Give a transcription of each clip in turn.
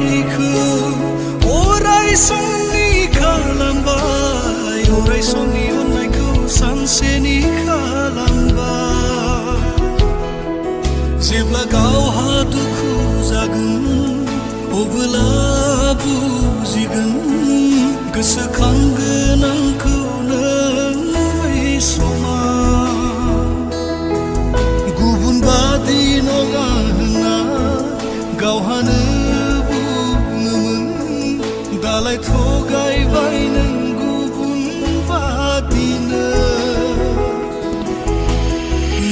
जानायखौ अराय समनि खालामबाय अराय समनि अननायखौ सानसेनि खालामबाय जेब्ला गावहा दुखु जागोन अब्ला बुजिगोन गोसोखांगोन आंखौ नों बै समाव गुबुन बादि नङा होनना गावहानो बुङोमोन दालाय थगायबाय नों गुबुन बादिनो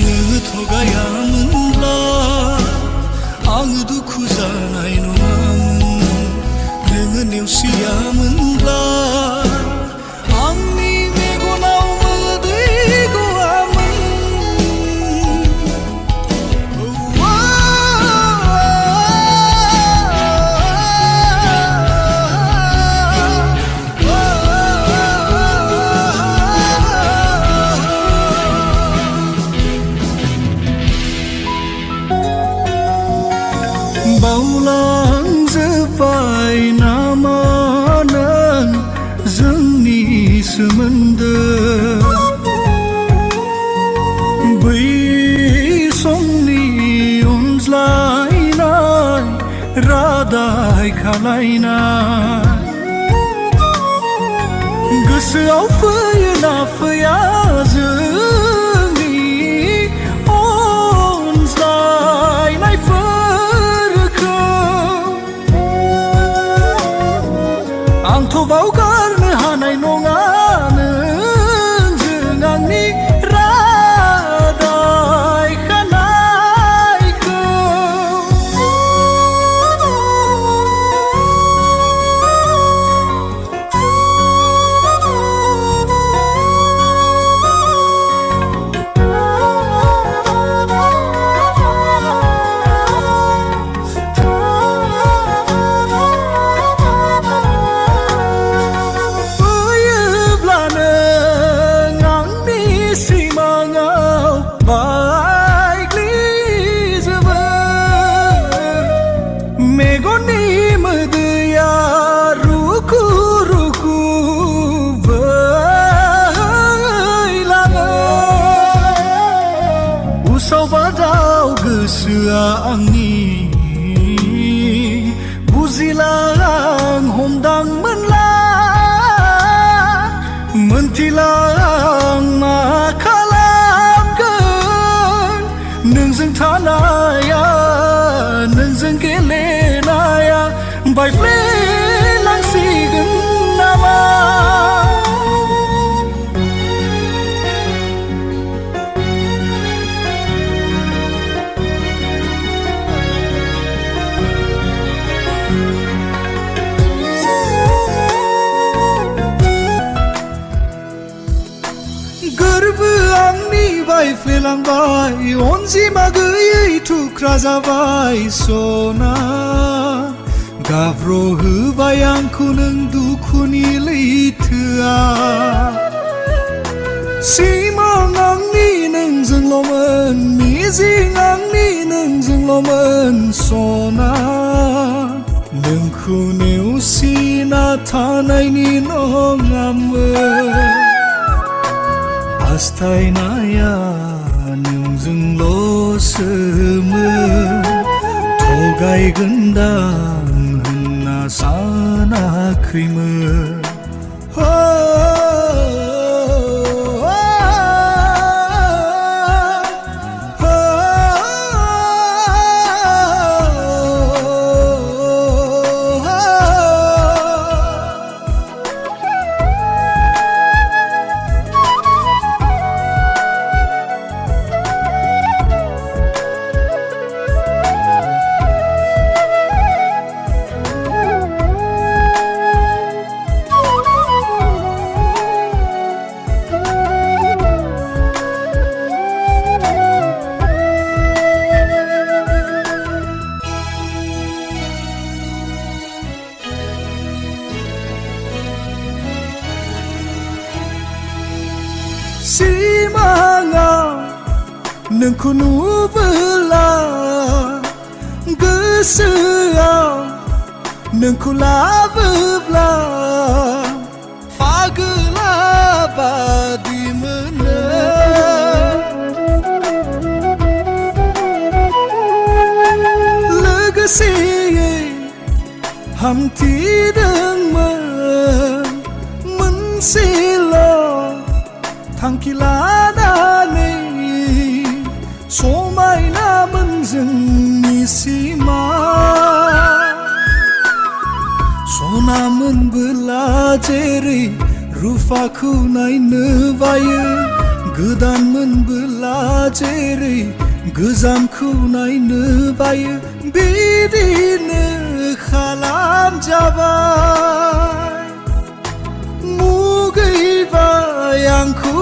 नों थगायामोनब्ला आं दुखु जानाय नङामोन नों नेवसियामोनब्ला आंनि मेगनाव मोदै गवामोन बावलांजोब्बाय नामा नों जोंनि सोमोन्दो बै समनि अनज्लायनाय रादाय खालायनाय गोसोआव फैयोना फैया जोंनि अनज्लायनायफोरखौ आंथ' बावगारनो हानाय नङा नोंजों आंनि रादाय खानायखौ मेगननि मोदैया रुखु रुखु बोहैलाङो उसाव बादाव गोसोआ आंनि बुजिला आं हमदांमोनला मोनथिला आं मा खालामगोन नोंजों थानाया नोंजों गेलेनाया बायफ्लेलांसिगोन नामा गोरबो आंनि बायफ्लेलांबाय अनजिमा गैयै थुख्रा जाबाय सना गाब्र'होबाय आंखौ नों दुखुनि लैथोआ सिमां आंनि नोंजोंल'मोन मिजिं आंनि नोंजोंल'मोन सना नोंखौ नेवसिना थानायनि नङामोन हास्थायनाया नोंजोंल'सोमोन थगायगोनदां होनना सानाखैमोन सिमाङाव नोंखौ नुबोला गोसोआव नोंखौ लाबोब्ला फागोला बादि मोनो लोगोसेयै हान्थिदोंमोन मोनसेल' थांखि लानानै समायनामोन जोंनि सिमा सनामोनबोला जेरै रुफाखौ नायनो बायो गोदानमोनबोला जेरै गोजामखौ नायनो बायो बिदिनो खालामजाबाय मुगैबाय आंखौ